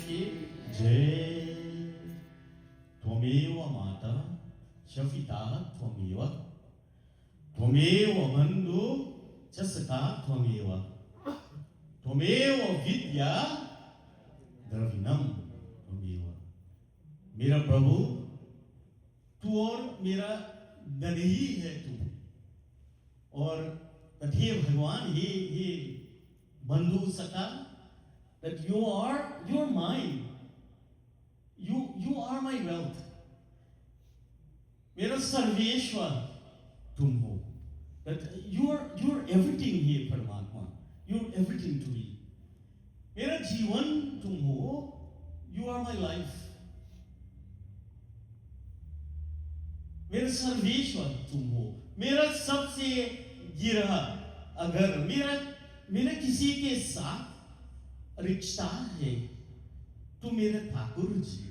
की जय। त्वमेव माता च पिता त्वमेव, त्वमेव बन्धु च सखा त्वमेव, त्वमेव विद्या द्रविणम त्वमेव। मेरा प्रभु तू और मेरा धन ही है तू, और हे भगवान, हे बंधु सखा, that you are mine, you are my wealth। मेरा सर्वेश्वर तुम हो, that you are everything here परमात्मा, you are everything to me। मेरा जीवन तुम हो, you are my life। मेरा सर्वेश्वर तुम हो, मेरा सबसे गिरा अगर मेरा किसी के साथ रिश्ता है तो मेरे ठाकुर जी,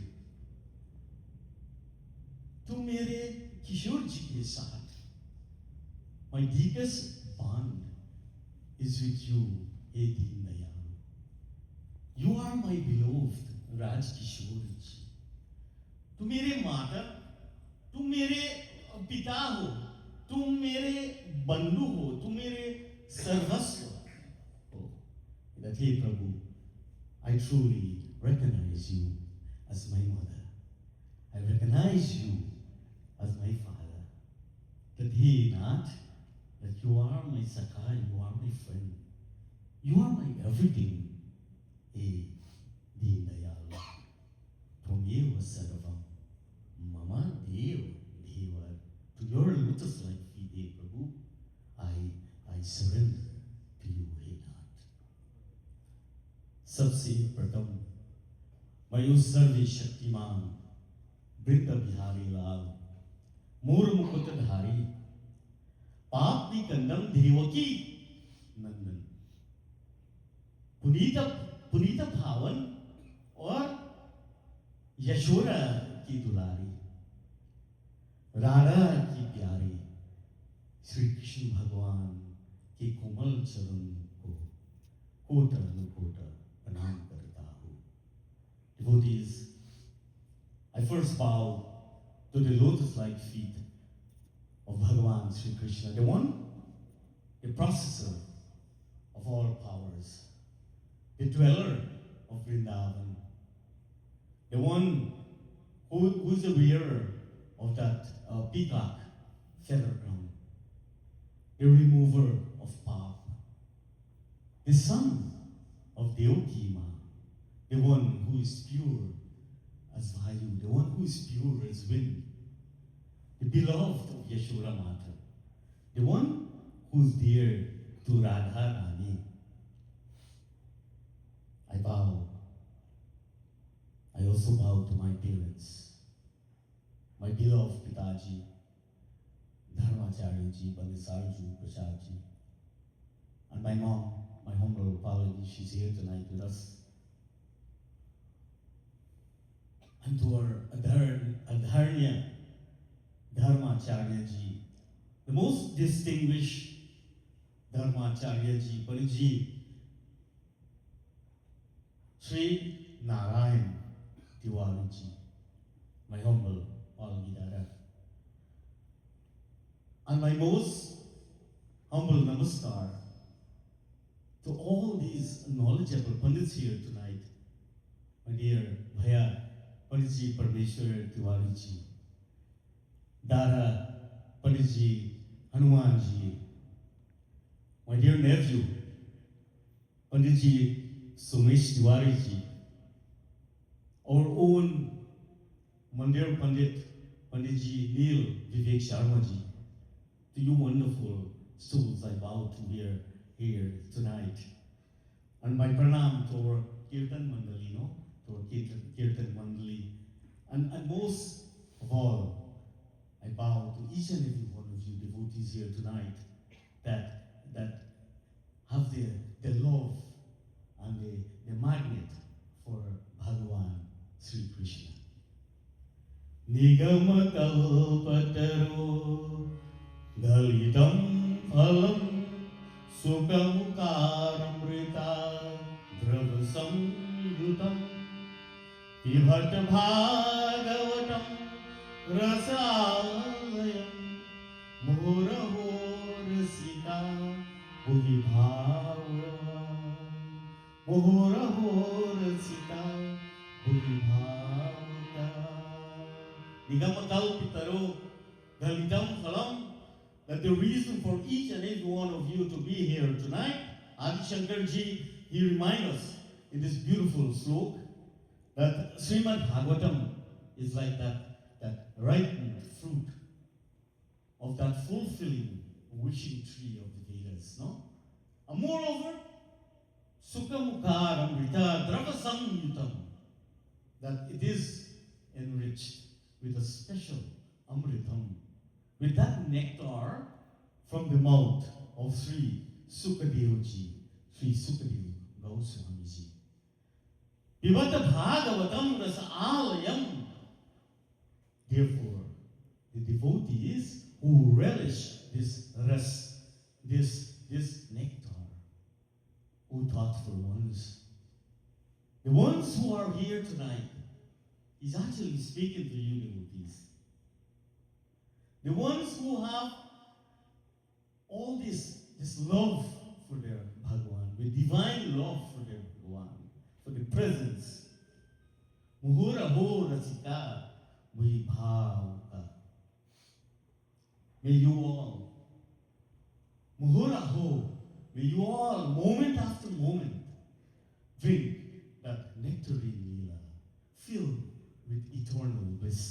तुम मेरे किशोर जी के साथ। My deepest bond is with you, हे दीन दयालु। You are my beloved Raj Kishore जी। तुम मेरे माता, तुम मेरे पिता हो, तुम मेरे बंधु हो, तुम मेरे सर्वस्व हो। That hey Prabhu, I truly recognize you as my mother, I recognize you as my father। That he not that you are my sakha, you are my friend, you are my everything। हे दीन दयालु, त्वमेव सर्वम मम देव देव। To your lotus-like feet, hey Prabhu, I surrender to you, हे नाथ। सबसे प्रथम मैं उस सर्वशक्तिमान वृंद बिहारी लाल, मूर मुकुटधारी, पाप निकंदन देवकी नंदन, पुनीत भावन और यशोदा की दुलारी, राधा की प्यारी श्री कृष्ण भगवान के कोमल चरण को कोट अनुकोट प्रणाम करता हूँ। Devotees, I first bow to the lotus-like feet of Bhagavan Sri Krishna, the one, the processor of all powers, the dweller of Vrindavan, the one who is the wearer of that peacock feather crown, the remover of path, the son of Devaki Ma, the one who is pure as Vayu, the one who is pure as wind, the beloved of Yashoda Mata, the one who is dear to Radha Rani. I also bow to my parents, my beloved Pitaji, Dharmacharya ji, Bandisarju, Prasad ji, and my mom, my humble apology, she's here tonight with us. And to our Adharnya Dharmacharya ji, the most distinguished Dharmacharya ji, Pariji, Shree Narayan Tiwari ji, my humble Alvidara. And my most humble namaskar to all these knowledgeable Pandits here tonight. My dear Bhaya Panditji Parmeshwar Tiwari ji, Dara Panditji Hanuman ji, my dear nephew Panditji Sumesh Tiwari ji, our own Mandir Pandit, Panditji Neil Vivek Sharma ji, to you wonderful souls I bow to here tonight. And my pranam to our Kirtan Mandali, to our Kirtan Mandali. And most of all, I bow to each and every one of you devotees here tonight that have the love and the magnet for Bhagavan Sri Krishna. Nigama kalpataro galitam phalam sukamukaramrita dravasam yutam पिबत भागवतं रसालयं मुहुरहो रसिका भुवि भाववान् मुहुरहो रसिका भुवि भावुका Nigamakal-pitaro galidam phalam. That the reason for each and every one of you to be here tonight, Adi Shankarji, he reminds us in this beautiful slok that Srimad Bhagavatam is like that ripened fruit of that fulfilling wishing tree of the Vedas, no? And moreover, Sukha Amrita Drava Samyutam, that it is enriched with a special Amritam, with that nectar from the mouth of Sri Sukadevji, Sri Sukadev Goswamiji. Pibata Bhagavatam Rasa Alayam. Therefore, the devotees who relish this ras, this nectar, O thoughtful ones, the ones who are here tonight, he's actually speaking to you devotees. The ones who have all this love for their Bhagavan, with divine love for their Bhagavan, for the presence. Muhura ho rasika vibhavaka. May you all, Muhura ho, may you all, moment after moment, drink that nectarine lila, filled with eternal bliss,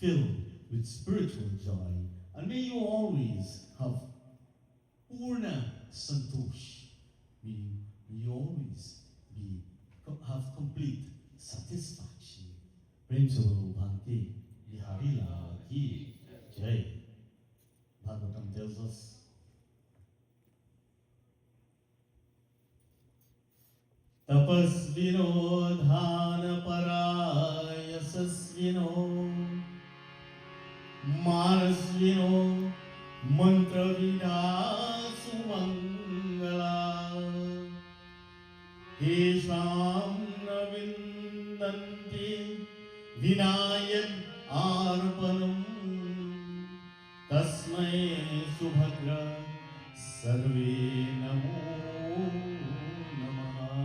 filled with spiritual joy, and may you always have Purna Santosh. May you always have complete satisfaction. Prem se bolo Bhante Bihari Lal ki Jai. Bhagavatam tells us, Tapasvino dhana parayasasvino Manasvino mantra vidasu mangala Hesham navindanti vinayad arpanam Tasmai subhadra sarve namo namaha.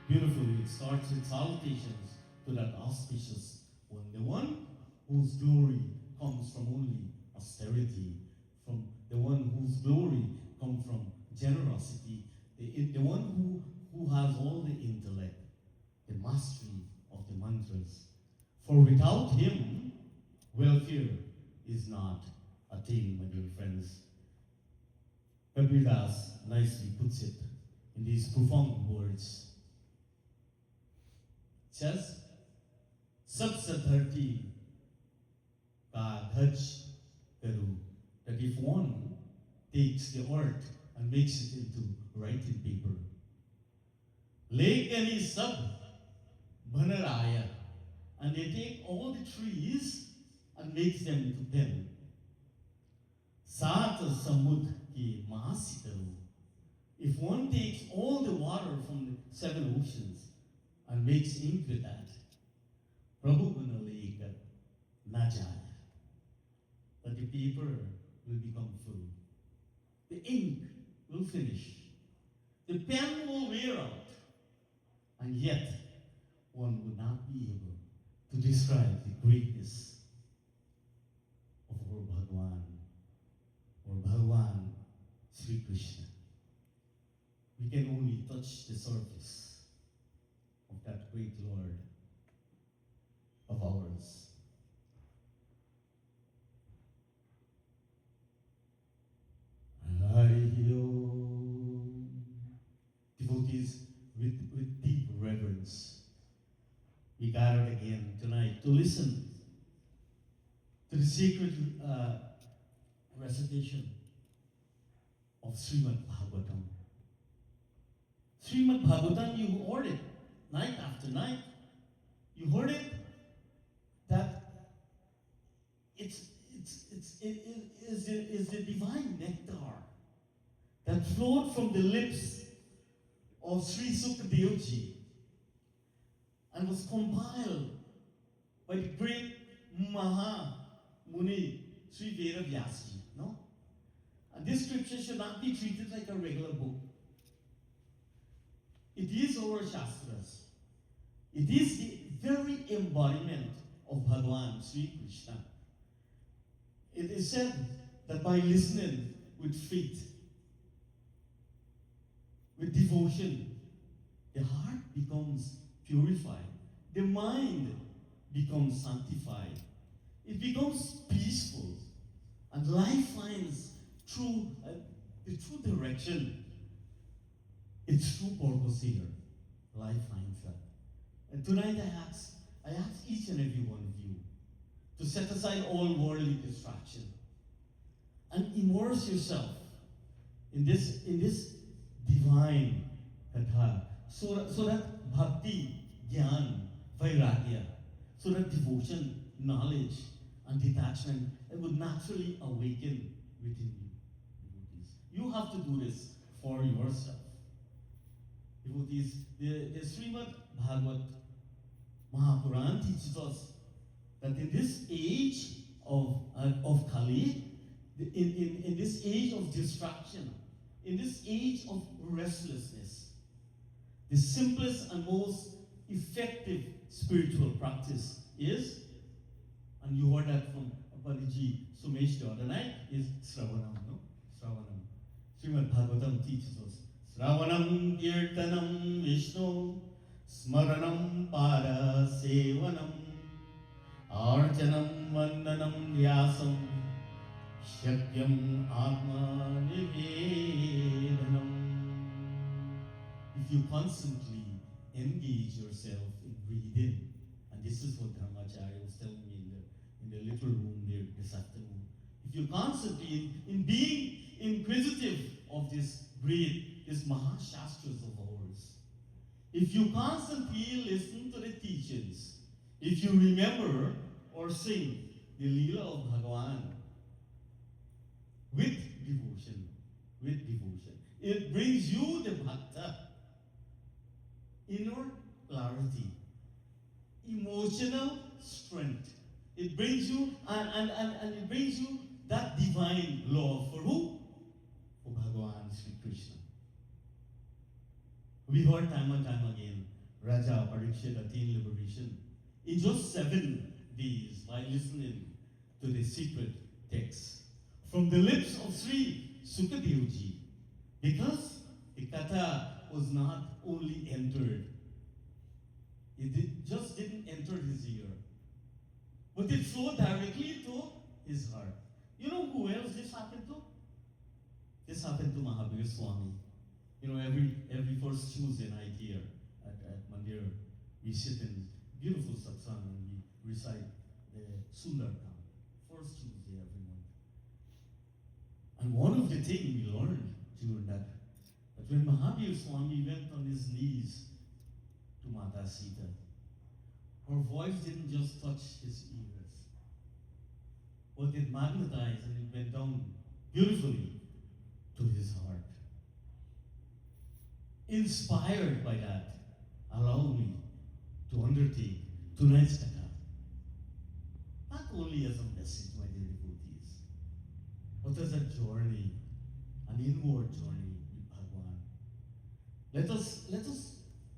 Beautifully, it starts with salutations to that auspicious one, the one whose glory comes from only austerity, from the one whose glory comes from generosity, the one who has all the intellect, the mastery of the mantras. For without him, welfare is not attained, my dear friends. Kabir Das nicely puts it in these profound words. It says, Sabsatharti ka dhaj karu, that if one takes the earth and makes it into writing paper, lekani sab bhanaraya, and they take all the trees and makes them into pen. Sat samud ki mahasikaru, if one takes all the water from the 7 oceans and makes ink with that, Prabhu Gunaleka Najaya, that the paper will become full. The ink will finish. The pen will wear out. And yet, one would not be able to describe the greatness of our Bhagwan, or Bhagwan Sri Krishna. We can only touch the surface of that great Lord of ours. Devotees, with deep reverence, we gathered again tonight to listen to the sacred recitation of Srimad Bhagavatam. Srimad Bhagavatam, you heard it night after night. You heard it that it is the divine nectar that flowed from the lips of Sri Sukadevji. and was compiled by the great Maha Muni Sri Vedavyasji. No? And this scripture should not be treated like a regular book. It is our Shastras. It is the very embodiment of Bhagavan Sri Krishna. It is said that by listening with faith, with devotion, the heart becomes purified, the mind becomes sanctified, it becomes peaceful, and life finds the true direction, its true purpose here. Life finds that. And tonight I ask each and every one of you to set aside all worldly distraction and immerse yourself in this divine Katha, so that bhakti, jnana, vairagya, so that devotion, knowledge, and detachment would naturally awaken within you. Devotees, you have to do this for yourself. Devotees, the Srimad Bhagavat Mahapuran teaches us that in this age of Kali, in this age of distraction, in this age of restlessness, the simplest and most effective spiritual practice is, and you heard that from Panditji Sumesh the other night, is Sravanam, no? Sravanam. Srimad Bhagavatam teaches us, Sravanam Kirtanam Vishnu, Smaranam Para Sevanam, Arjanam Vandanam Vyasam, Shakyam Atma Nivedanam. If you constantly engage yourself in breathing, and this is what Dharmacharya was telling me in the little room there this afternoon. If you constantly in being inquisitive of this breath, this Mahashastras of ours, if you constantly listen to the teachings, if you remember or sing the Leela of Bhagavan with devotion, it brings you the bhakta, inner clarity, emotional strength. It brings you and it brings you that divine love for who? For Bhagavan Sri Krishna. We heard time and time again, Raja Parikshit attained liberation in just 7 days by listening to the secret text from the lips of Sri Sukadevji, because the Katha was not only entered, just didn't enter his ear, but it flowed directly to his heart. You know who else this happened to? This happened to Mahavir Swami. You know, every first Tuesday night here at Mandir, we sit in beautiful satsang and we recite the Sundartam, first Tuesday every month. And one of the things we learned during that when Mahavir Swami went on his knees to Mata Sita, her voice didn't just touch his ears, but it magnetized and it went down beautifully to his heart. Inspired by that, allow me to undertake tonight's Katha, not only as a message, my dear devotees, but as a journey, an inward journey with Bhagavan. Let us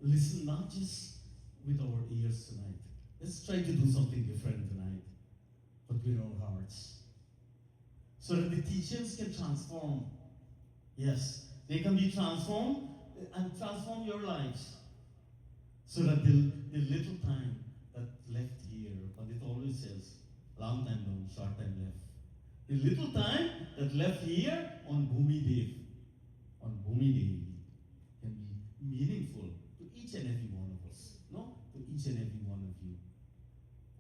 listen not just with our ears tonight. Let's try to do something different tonight, but with our hearts, so that the teachings can transform. Yes, they can be transformed and transform your lives, so that the little time that left here, but it always says, long time down, short time left. The little time that left here on Bhumi Devi, can be meaningful to each and every one of us, no? To each and every one of you.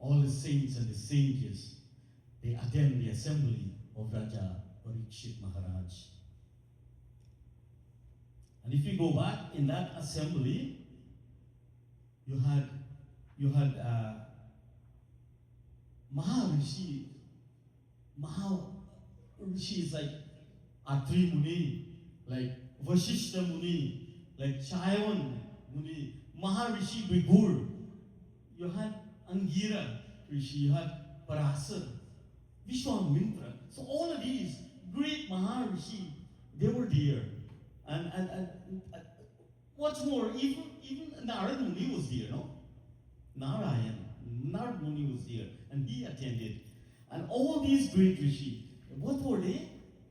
All the saints and the sages, they attend the assembly of Raja Parikshit Maharaj. And if you go back in that assembly, you had Maharishi. Maharishi is like Atri Muni, like Vashishta Muni, like Chayavan Muni, Maharishi Brigur, you had Angira Rishi, you had Parasar, Vishwamitra. So all of these great Maharishi, they were there. And what's more, even Narad Muni was there, no? Narad Muni was there, and he attended. And all these great Rishi, what were they?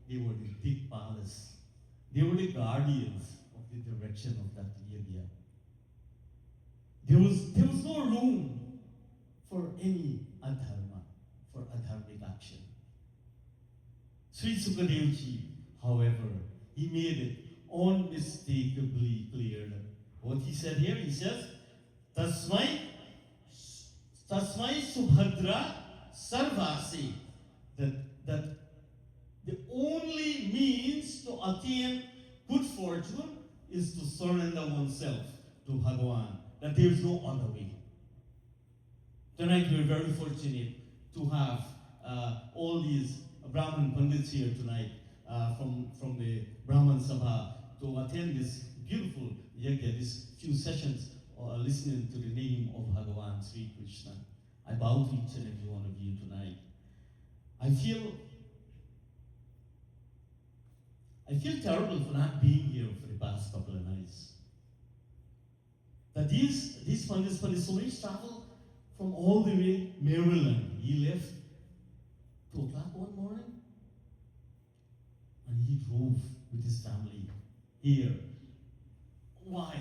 They were the Dikpalas. They were the guardians of the direction of that area. There was no room for any adharma, for adharmic action. Sri Sukadevji, however, he made it unmistakably clear. What he said here, he says, Tasmai Subhadra Sarvasi, that the only means to attain good fortune is to surrender oneself to Bhagavan, that there is no other way. Tonight we're very fortunate to have all these Brahman Pandits here tonight from the Brahman Sabha to attend this beautiful yajna, these few sessions listening to the name of Bhagavan Sri Krishna. I bow to each and every one of you tonight. I feel terrible for not being here for the past couple of nights. That these Pandits always travel from all the way Maryland. He left 2 o'clock one morning and he drove with his family here. Why?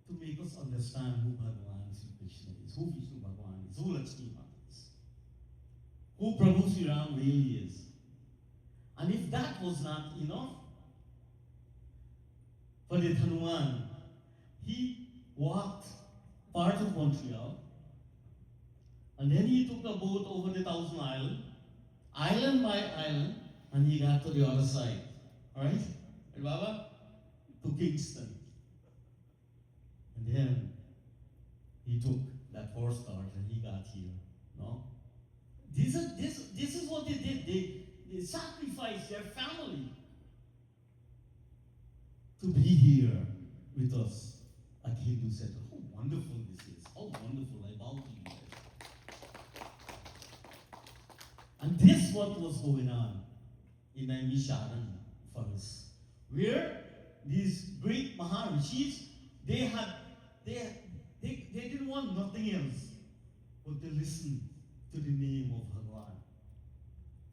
To make us understand who Bhagavan Sri Krishna is, who Vishnu Bhagavan is, who Lakshmi Mata is, who Prabhu Sri Ram really is. And if that was not enough, for the Hanuman, he walked part of Montreal, and then he took a boat over the Thousand island by island, and he got to the other side. Alright? And Baba? To Kingston. And then he took that horse cart and he got here. No? This is what they did. They sacrificed their family to be here with us at Hindu Center. How wonderful this is. How wonderful. I bow to you guys. And this is what was going on in Naimisharan forest, where these great Maharishis, they didn't want nothing else but to listen to the name of Bhagavan.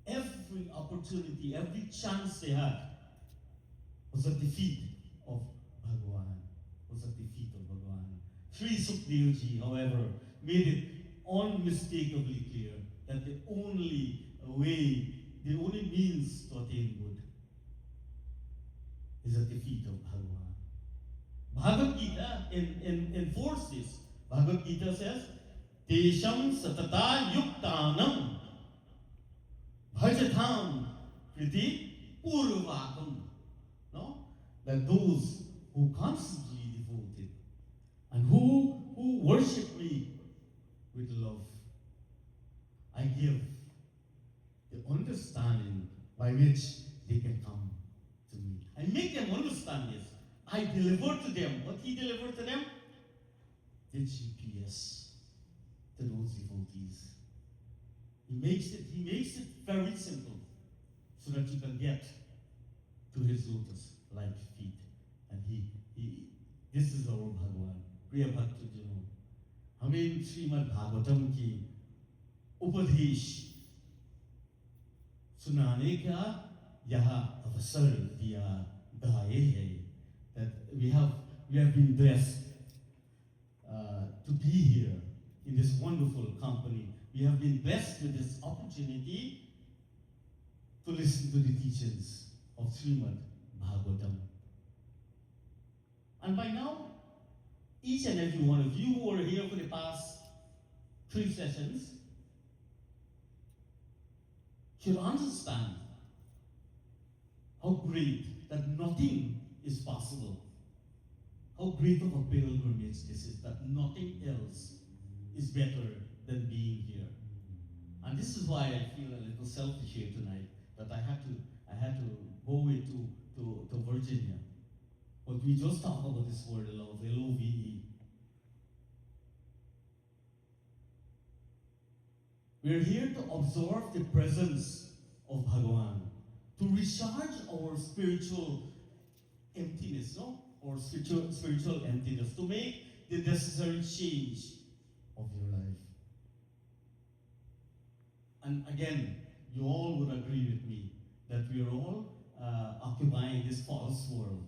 Every opportunity, every chance they had was at the feet of Bhagavan, was at the feet of Bhagavan. Sri Sukadevji, however, made it unmistakably clear that the only way, the only means to attain good is at the feet of Bhagavan. Bhagavad Gita enforces this. Bhagavad Gita says, Tesham satata yuktanam bhajatam kriti purvakam. No? That those who constantly devoted and who worship me with love, I give the understanding by which they can come to me. I make them understand this. I deliver to them. What he delivered to them? The GPS to those devotees. He makes it very simple so that you can get to his lotus-like feet. And this is our Bhagavan. Priya Bhakta Jano. हमें श्रीमद् भागवतम की उपदेश सुनाने का यह अवसर दिया दाए है. That we have been blessed to be here in this wonderful company. We have been blessed with this opportunity to listen to the teachings of Srimad Bhagavatam. And by now, each and every one of you who are here for the past 3 sessions should understand how great that nothing is possible. How great of a pilgrimage this is, that nothing else is better than being here. And this is why I feel a little selfish here tonight, that I had to go away to Virginia. But we just talk about this word love, L-O-V-E. We're here to observe the presence of Bhagavan, to recharge our spiritual emptiness, no? Or spiritual emptiness, to make the necessary change of your life. And again, you all would agree with me that we are all occupying this false world,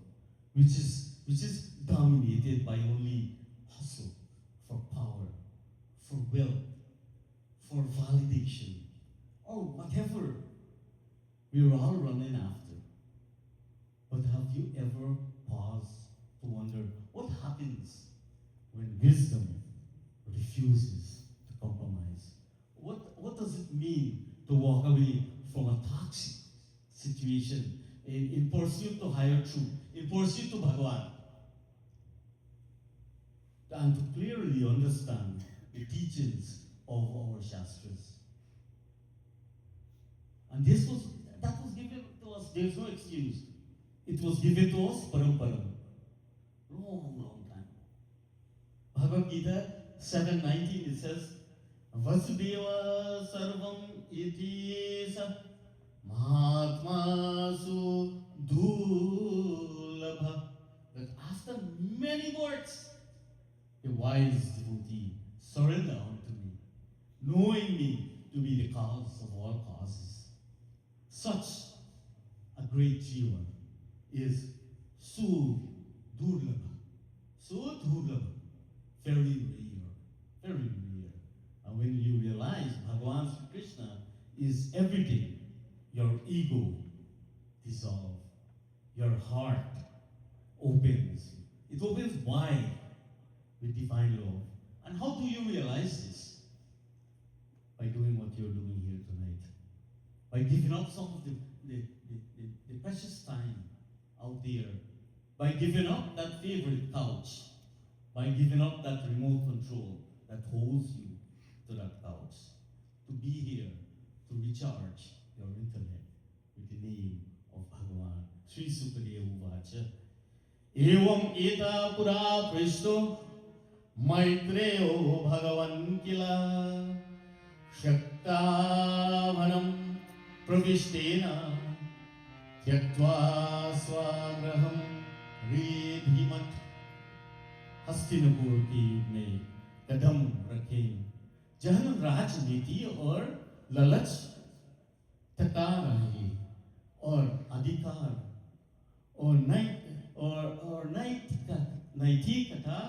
which is dominated by only hustle for power, for wealth, for validation, or whatever we're all running after. But have you ever paused to wonder what happens when wisdom refuses to compromise? What does it mean to walk away from a toxic situation in pursuit to higher truth, in pursuit to Bhagavan? And to clearly understand the teachings of our Shastras. And that was given to us, there's no excuse. It was given to us param. Long time. Bhagavad Gita 7:19, it says, Vasudeva sarvam iti sa mahatmasu dhulabha. That after many words, the wise devotee surrendered unto me, knowing me to be the cause of all causes. Such a great jiva is Sudurlabha. Sudurlabha. Very rare. Very rare. And when you realize Bhagavan Sri Krishna is everything, your ego dissolves. Your heart opens. It opens wide with divine love. And how do you realize this? By doing what you're doing here tonight. By giving up some of the precious time out there. By giving up that favorite couch. By giving up that remote control that holds you to that couch. To be here, to recharge your intellect with the name of Bhagavan. Sri Sukadeva Uvacha. Evam eta pura prishto Maitreyo Bhagavan Kila Shaktavanam Pravishtena Tyaktva Swagraham Redhimat. हस्तिनपुर के युग में कदम रखे जहन राजनीति और ललच तका रहे और अधिकार और नैतिकता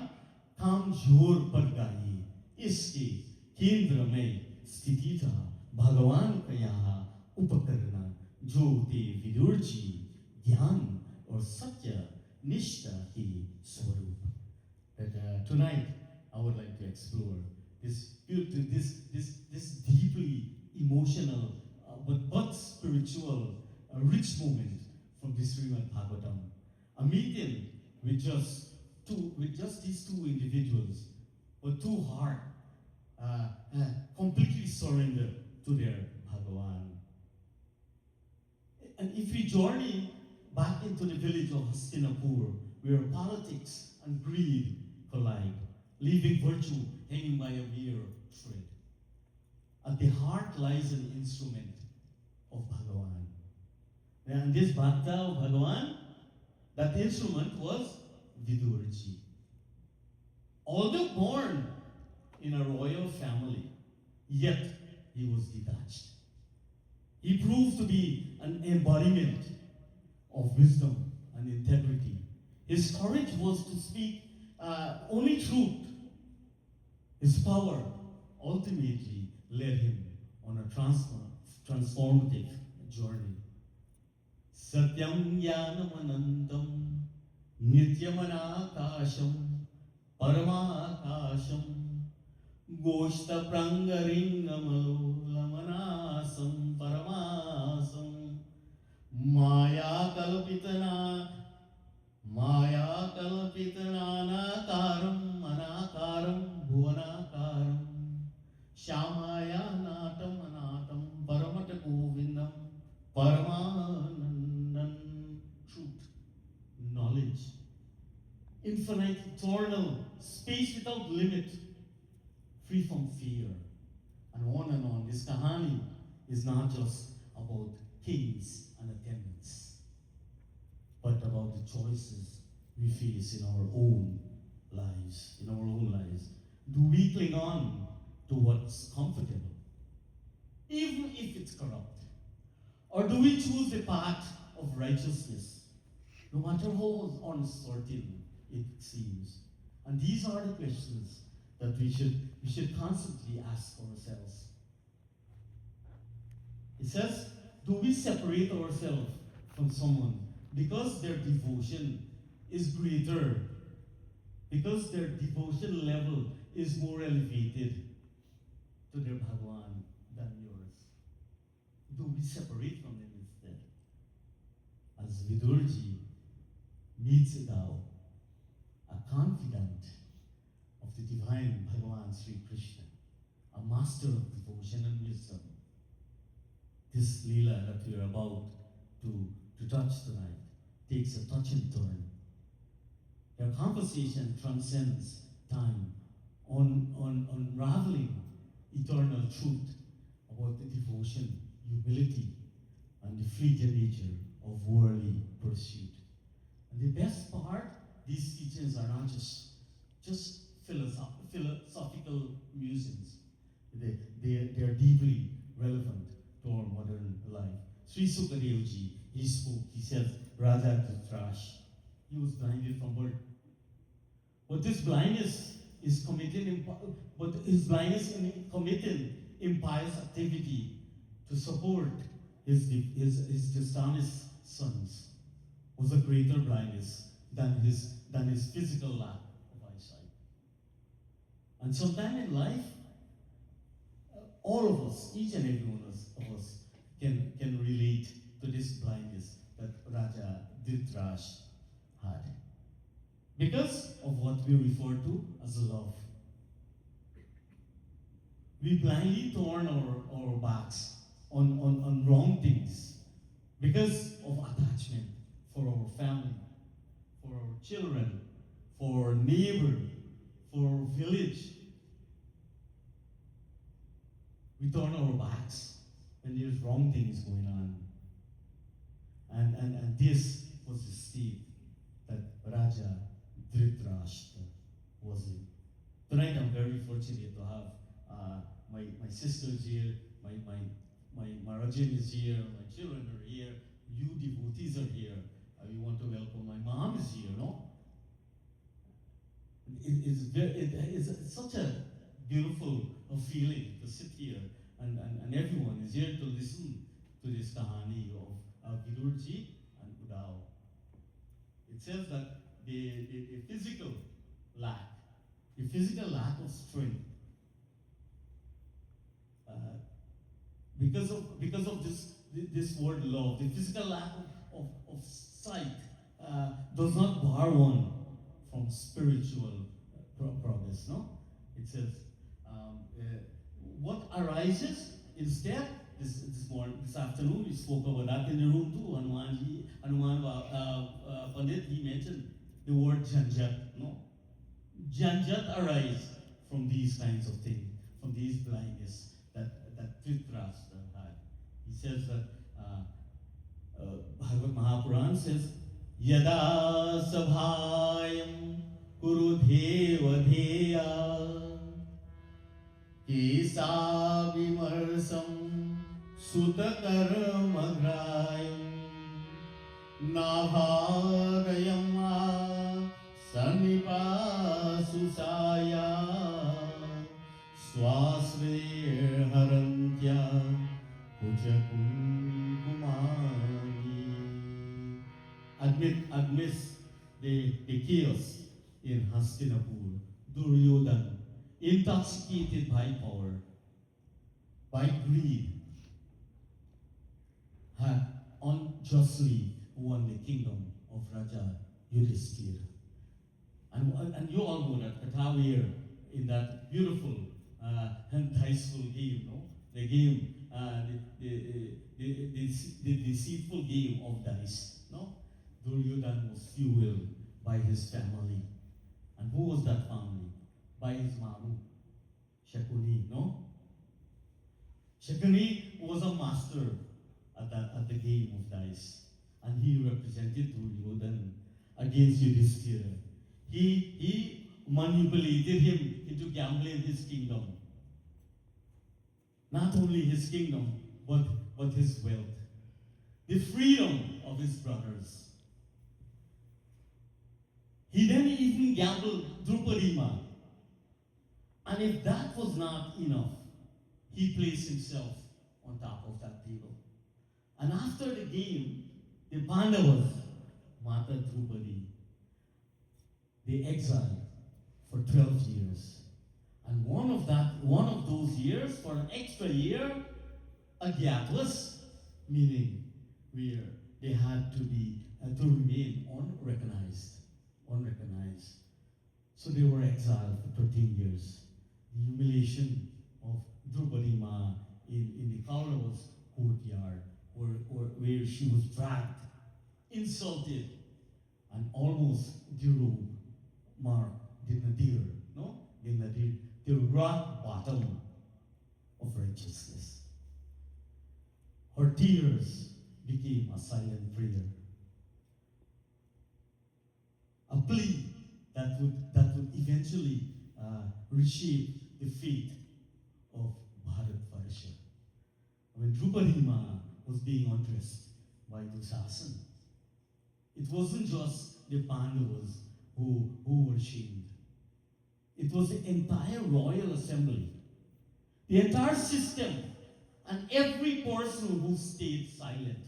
कामजोर पर गई। इसके केंद्र में स्थिति था भगवान का यहाँ उपकरण जो थे विदुर जी ज्ञान और सत्य निष्ठा की स्वरूप। That tonight I would like to explore this deeply emotional but spiritual rich moment from the Srimad Bhagavatam. A meeting with just these two individuals, but two hearts completely surrendered to their Bhagavan. And if we journey back into the village of Hastinapur, where politics and greed collide, leaving virtue hanging by a mere thread. At the heart lies an instrument of Bhagavan. And this Bhakta of Bhagavan, that instrument was Vidurji. Although born in a royal family, yet he was detached. He proved to be an embodiment of wisdom and integrity. His courage was to speak only truth. His power ultimately led him on a transformative journey. Satyam Yanam Anandam Nityamanakasham Paramakasham Goshta Prangaringamalu Lamanasam Paramasam Maya Kalpitananakaram Anakaram Bhuvanakaram Shamaya Natam Anatam Paramata Govindam Paramanandam. Truth, knowledge, infinite, eternal, space without limit, free from fear, and on and on. This kahani is not just about kings and attendants, but about the choices we face in our own lives, Do we cling on to what's comfortable, even if it's corrupt? Or do we choose the path of righteousness, no matter how uncertain it seems? And these are the questions that we should constantly ask ourselves. It says, do we separate ourselves from someone because their devotion is greater, because their devotion level is more elevated to their Bhagwan than yours? Do we separate from them instead? As Vidurji meets thou, a confidant of the divine Bhagavan Sri Krishna, a master of devotion and wisdom. This Leela that we are about to touch tonight takes a touching turn. Their conversation transcends time, unraveling eternal truth about the devotion, humility, and the fleeting nature of worldly pursuit. And the best part, these teachings are not just philosophical musings. They are deeply relevant to our modern life. Sri Sukadevji, he spoke, he says, Raja Dhritarashtra, he was blinded from birth. But this blindness is committing impious activity to support his dishonest sons was a greater blindness than his physical lack of eyesight. And sometime in life, all of us, each and every one of us, can relate to this blindness that Raja Dhritarashtra had, because of what we refer to as love. We blindly turn our backs on wrong things because of attachment for our family, for our children, for our neighbor, for our village. We turn our backs when there's wrong things going on. And this was the state that Raja Dhritarashtra was in. Tonight I'm very fortunate to have my sisters here, my Rajin is here, my children are here, you devotees are here. We want to welcome my mom is here, no? It's such a beautiful feeling to sit here and everyone is here to listen to this kahani of Vidurji and Udao. It says that the physical lack of strength, because of this word love, the physical lack of sight does not bar one from spiritual progress. No, it says what arises instead. This afternoon we spoke about that in the room too. Hanuman Pandit, he mentioned the word janjat. No, janjat arise from these kinds of things, from these blindness that Dhritarashtra had. He says that Bhagavad Mahapuran says, Yada sabhayam kurudheva dheya kesa vimarsam sutakarmagrayam navadayam sanipasusaya swasre harantya pujakumkumari. Amidst the chaos in Hastinapur, Duryodhana, intoxicated by power, by greed, had unjustly won the kingdom of Raja Yudhishthira. And you all know that Katha here in that beautiful and diceful game, no? The game, the deceitful game of dice, no? Duryodhana was fueled by his family. And who was that family? By his mamu, Shakuni, no? Shakuni was a master at the game of dice, and he represented Duryodhana against Yudhishthira. He manipulated him into gambling his kingdom. Not only his kingdom, but his wealth, the freedom of his brothers. He then even gambled Drupadima. And if that was not enough, he placed himself on top of that table. And after the game, the Pandavas, Mata Drupadi, they exiled for 12 years. And one of those years, for an extra year, Agyatwas, meaning where they had to remain unrecognized. So they were exiled for 13 years. The humiliation of Draupadi Ma in the Kauravas' courtyard, where she was dragged, insulted, and almost derobed, marked the nadir, the rock bottom of righteousness. Her tears became a silent prayer, a plea that would eventually reshape the fate of Bharatvarsha. When Draupadi Ma was being undressed by Dushasan, it wasn't just the Pandavas who were shamed. It was the entire royal assembly, the entire system, and every person who stayed silent.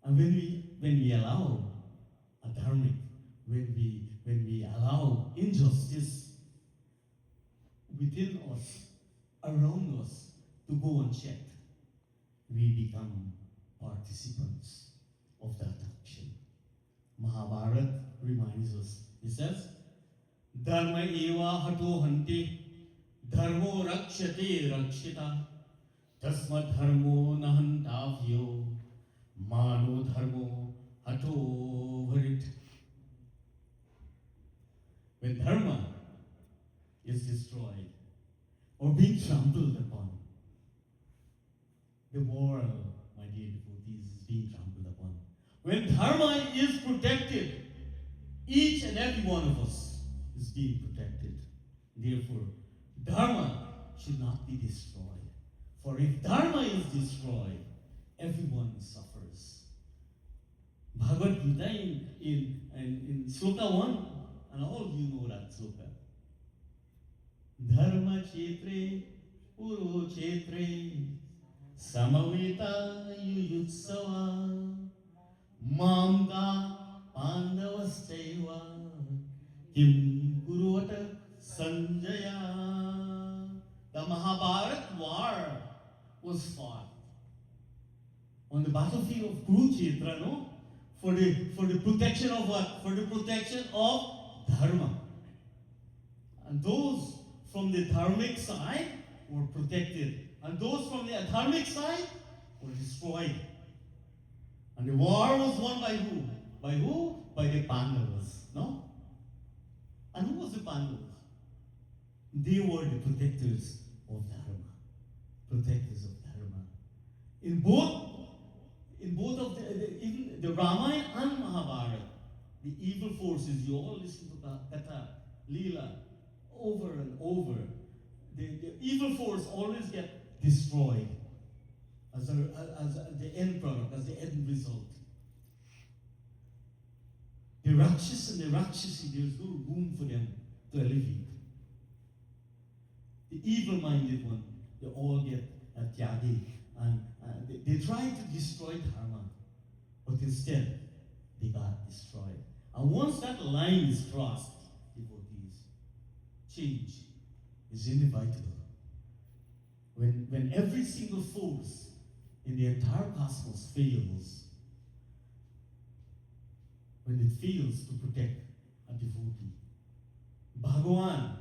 And when we allow adharmic, when we allow injustice within us, around us, to go unchecked, we become participants of that action. Mahabharata reminds us. It says, Dharma eva hato hante, dharmo rakshate rakshita, tasma dharmo nahantavyo, mano dharmo hato varit. When dharma is destroyed or being trampled upon, the world, my dear devotees, is being trampled upon. When dharma is protected, each and every one of us is being protected. Therefore, dharma should not be destroyed. For if dharma is destroyed, everyone suffers. Bhagavad Gita in Sloka 1, and all of you know that sloka. Dharma chetre, uro chetre, samaveta yuyutsava, mamka pandavastaiva, kim kuruvata sanjaya. The Mahabharata war was fought on the battlefield of Kurukshetra, no? For the protection of what? For the protection of dharma. And those from the dharmic side were protected, and those from the adharmic side were destroyed. And the war was won by who? By who? By the Pandavas, no? And who was the Pandavas? They were the protectors of dharma. Protectors of dharma. In both of even the Ramayana and Mahabharata, the evil forces, you all listen to Katha, Leela, over and over. The evil force always get destroyed as the end product, as the end result. The Rakshas and the Rakshasi, there's no room for them to elevate. The evil-minded one, they all get tyagi, and they try to destroy dharma, but instead, they got destroyed. And once that line is crossed, devotees, change is inevitable. When every single force in the entire cosmos fails, when it fails to protect a devotee, Bhagavan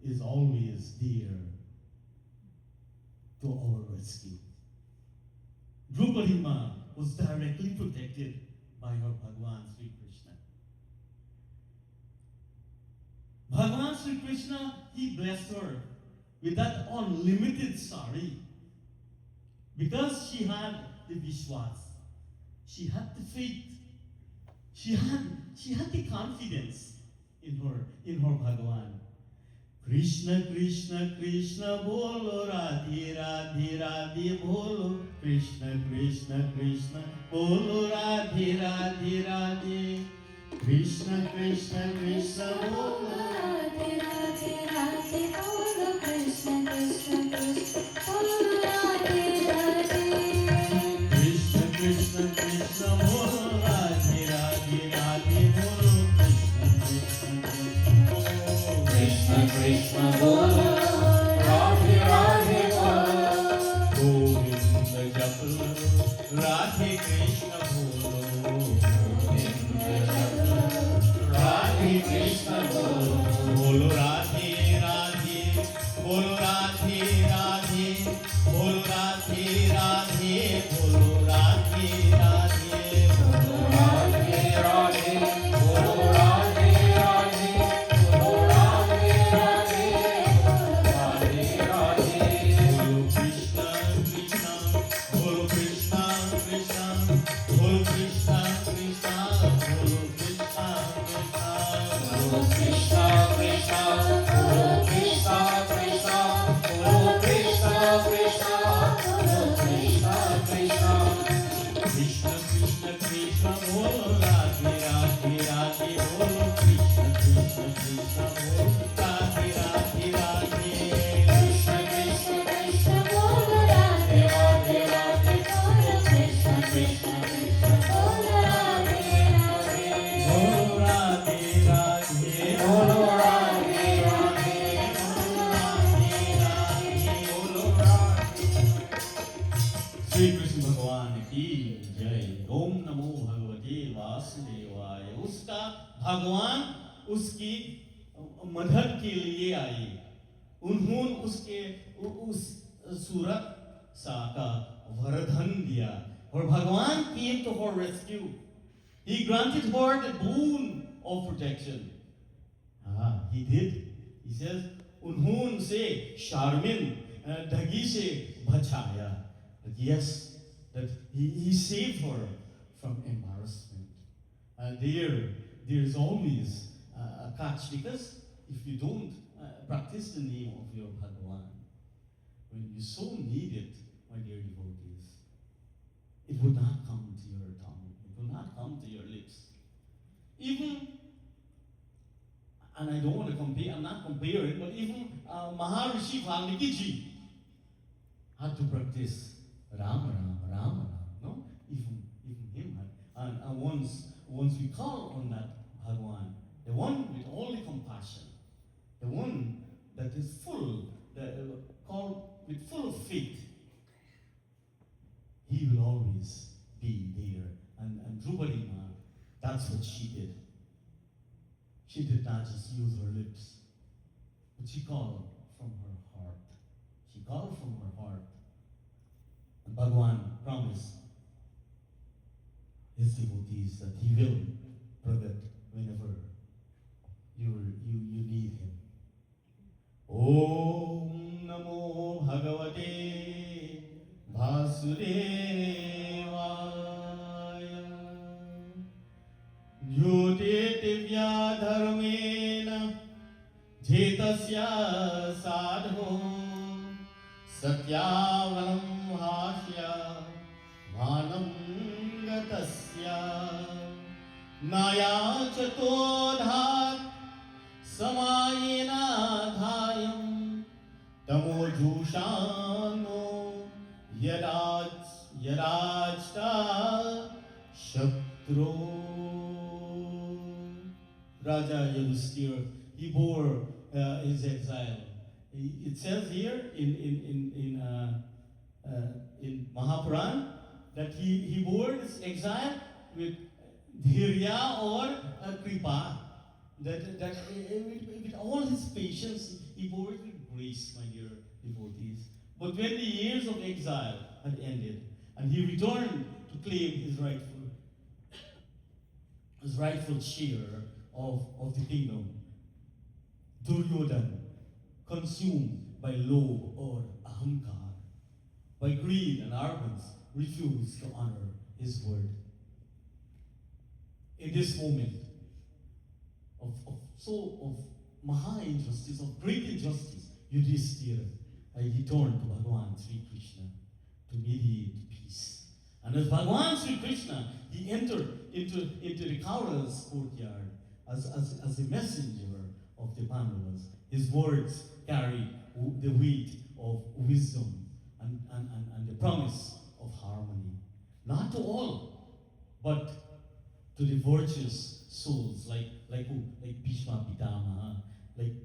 is always there to our rescue. Draupadi Ma was directly protected by her Bhagavan Sri Krishna. Bhagavan Sri Krishna, he blessed her with that unlimited sari. Because she had the Vishwas, she had the faith, she had the confidence in her Bhagavan. Krishna Krishna Krishna bolo, Radhe Radhe Radhe bolo. Krishna Krishna Krishna bolo, Radhe Radhe Radhe. Krishna Krishna Krishna bolo, Radhe Radhe Radhe bolo. Krishna Krishna Krishna bolo, Radhe Radhe. Krishna Krishna Krishna bolo, Radhe Radhe Radhe bolo. Krishna Krishna bolo, Radhe Radhe bolo. Govinda japlo, Radhe Krishna bolo. Govinda japlo, Radhe Krishna bolo. Bolo Radhe Radhe, bolo Radhe Radhe, bolo Radhe Radhe, bolo Radhe Radhe, bolo Radhe Radhe, bolo Radhe Radhe, bolo Radhe Radhe, Radhe Radhe. Bolo Krishna Krishna, bolo Krishna Krishna, bolo Krishna Krishna, bolo Krishna Krishna, bolo Krishna Krishna, bolo Krishna Krishna, bolo Krishna Krishna, bolo Krishna Krishna. Krishna Krishna Krishna bolo, Radhe Radhe Radhe bolo. Krishna Krishna Krishna bolo, Radhe Radhe Radhe. Krishna Krishna Krishna bolo, Radhe Radhe Radhe bolo. Krishna Krishna Krishna bolo, Radhe Radhe. Bolo Radhe Radhe, bolo Radhe Radhe, bolo Radhe Radhe, bolo Radhe. Shri Krishna भगवान की जय। ओम नमो भगवते वासुदेवाय। उसका भगवान उसकी मदद के लिए आए। उन्होंने उसके उस सूरत सा का वरदान दिया और भगवान came to her rescue. He granted her the boon of protection. He did. He says, उन्होंने से शारमिन धगी से बचाया. But yes, that he saved her from embarrassment. There is always a catch, because if you don't practice the name of your Bhagavan, when you so need it, my dear devotees, it would not come to your tongue, it will not come to your lips. Even, and I don't want to compare, I'm not comparing, but even Maharishi Valmiki Ji had to practice Ram, Ram, Ram, Ram. No, even him had. And once we call on that Bhagwan, the one with all the compassion, the one that is full, called with full of faith, he will always be there. And Draupadi Ma, that's what she did. She did not just use her lips, but she called from her heart. She called from her heart. And Bhagwan promised his devotees that he will protect whenever you need him. Om Namo Bhagavate Vasudevaya. Jyote Divya Dharmena Jetasya Sadho Satyavalam Hasya Bhanam Gatasya Naya Chatodhat Samayena Dhayam Tamojushano Yadajta Shatro. Raja Yudhishthira, he bore his exile. It says here in Mahapuran that he bore his exile with dhirya or kripa. That with all his patience, he bore it with grace, my dear devotees. But when the years of exile had ended, and he returned to claim his rightful share of the kingdom, Duryodhana consumed by low or ahamkar, by greed and arrogance, refuse to honor his word. In this moment of maha injustice, of great injustice, Yudhishthira, he turned to Bhagavan Sri Krishna to mediate peace. And as Bhagavan Sri Krishna, he entered into the Kaura's courtyard as a messenger of the Pandavas. His words carry the weight of wisdom and the promise of harmony. Not to all, but to the virtuous souls like who? Like Bhishma Pitamaha, like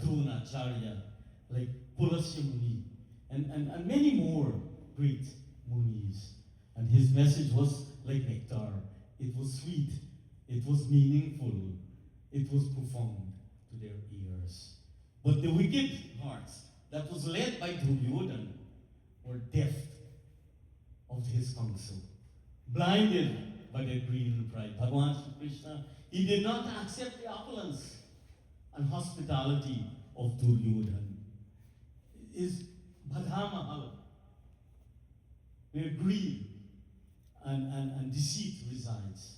Dronacharya, like Pulasya Muni, and many more great Munis. And his message was like nectar. It was sweet, it was meaningful, it was profound to their ears. But the wicked hearts that was led by Duryodhana were deaf of his counsel, blinded by their greed and pride. Bhagavan Sri Krishna, he did not accept the opulence and hospitality of Duryodhana. Is Bhadamahal, where greed and deceit resides.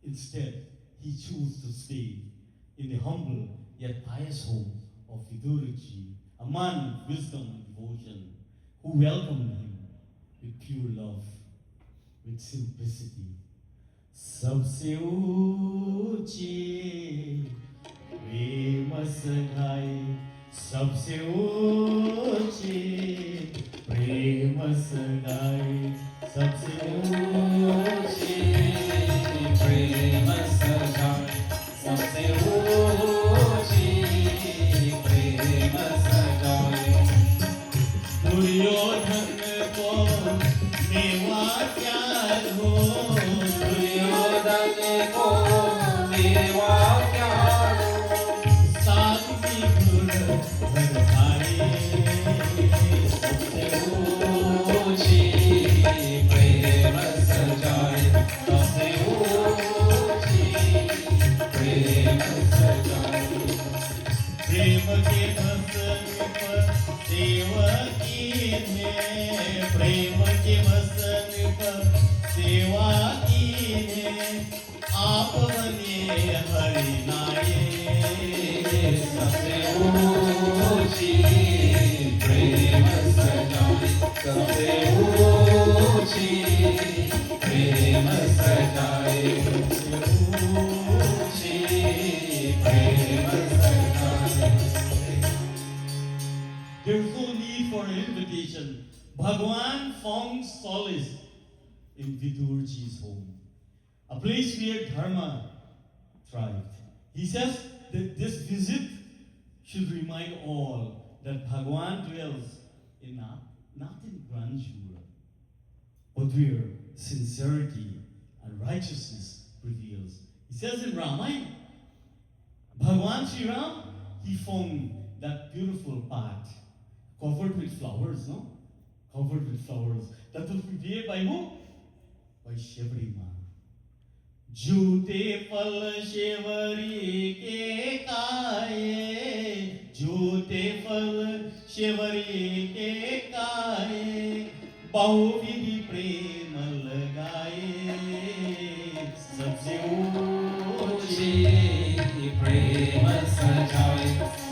Instead, he chose to stay in the humble yet pious home of Viduraji, a man of wisdom and devotion, who welcomed him with pure love, with simplicity. सबसे ऊंची प्रेम सगाई, सबसे ऊंची प्रेम सगाई, सबसे ऊंची प्रेम सगाई, सबसे ऊंची प्रेम सगाई। दुर्योधन को मेवा क्या हो, दुर्योधन को मेवा क्या हो, सात्विक गुण भरभाई, सबसे ऊंची प्रेम सजाए, सबसे ऊंची प्रेम सजाए। प्रेम के भसन पर सेवकी ने, प्रेम के भसन पर सेवा की ने, आप बने हरि नाये, सबसे ऊंची प्रेम सजाए, सबसे ऊंची प्रेम सजाए, सबसे ऊंची प्रेम सजाए। There is no need for an invitation. Bhagavan found solace in Vidurji's home, a place where dharma thrived. He says that this visit should remind all that Bhagavan dwells in not in grandeur, but where sincerity and righteousness prevails. He says in Ramayana, Bhagavan Sri Ram, he found that beautiful path covered with flowers, no? Covered with flowers. That was prepared by who? By Shivri Ma. Jute pal Shivri ke kaaye, jute pal Shivri ke kaaye, bahu vidhi prem lagaye, sabse ऊंची प्रेम सजाए,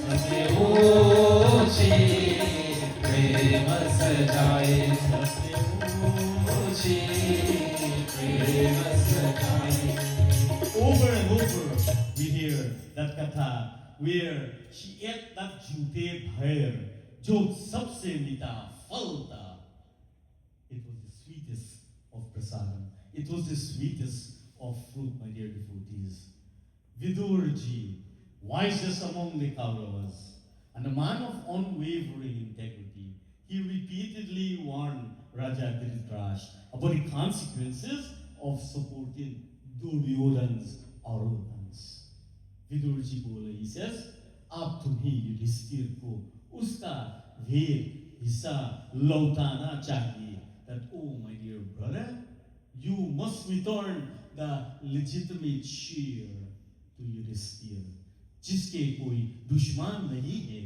सबसे ऊंची प्रेम सजाए, सबसे ऊंची प्रेम सजाए। Over and over we hear that Katha where she ate that jute bhair, jo sabse mita phal tha. It was the sweetest of prasadam. It was the sweetest of fruit, my dear devotees. Vidurji, wisest among the Kauravas, and a man of unwavering integrity, he repeatedly warned Raja Dhritarashtra about the consequences of supporting Duryodhana's arrogance. Vidurji bola, he says, "Aap tumhe Yudhishthir ko uska ved hissa lautana chahiye." That, oh my dear brother, you must return the legitimate share to Yudhishthir, जिसके कोई दुश्मन नहीं है,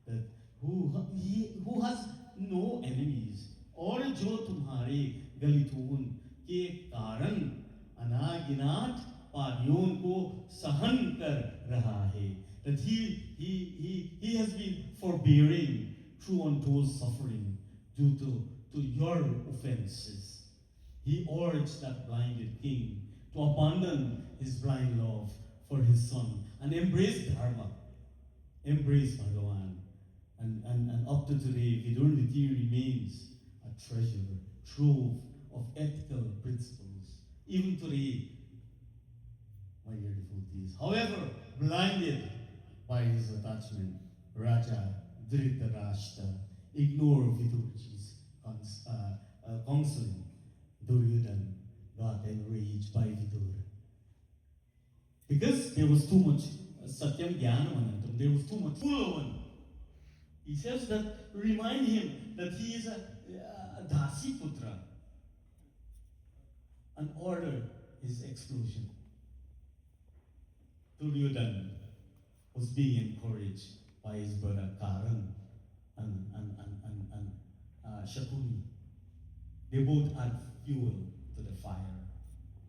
that who has no enemies, और जो तुम्हारे गलितून के कारण अनागिनात पापियों को सहन कर रहा है, that he has been forbearing through untold suffering due to your offenses. He urged that blinded king to abandon his blind love for his son and embrace Dharma, embrace Bhagavan. And up to today, Vidurniti remains a treasure, trove of ethical principles. Even today, my dear devotees. However, blinded by his attachment, Raja Dhritarashtra ignored Vidurji's counseling. Duryodhana got enraged by Vidur. Because there was too much Satyam Jnanavanantam, there was too much Pulavan. He says that, remind him that he is a Dasi Putra, and order his explosion. Duryodhana was being encouraged by his brother Karan and Shakuni. They both add fuel to the fire.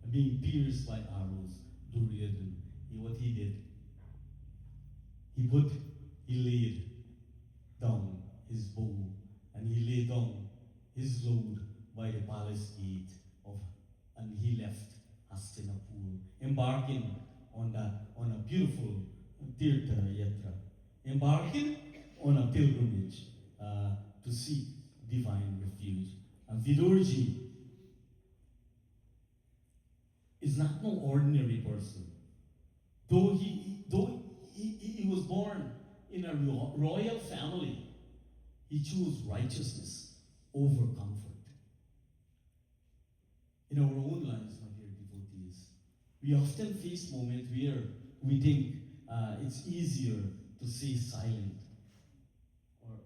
And being pierced by arrows, Duryodhana, what he did, he laid down his bow and he laid down his load by the palace gate and he left Hastinapur, embarking on a beautiful Tirtha Yatra, embarking on a pilgrimage to seek divine refuge. And Vidurji is not no ordinary person. Though he was born in a royal family, he chose righteousness over comfort. In our own lives, my dear devotees, we often face moments where we think it's easier to stay silent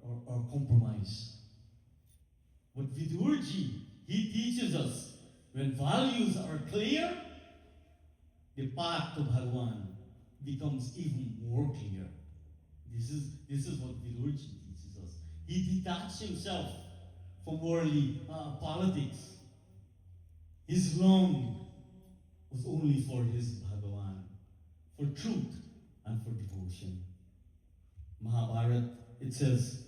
or compromise. But Vidurji, he teaches us, when values are clear, the path to Bhagavan becomes even more clear. This is what Vidurji teaches us. He detached himself from worldly politics. His longing was only for his Bhagavan, for truth and for devotion. Mahabharat, it says,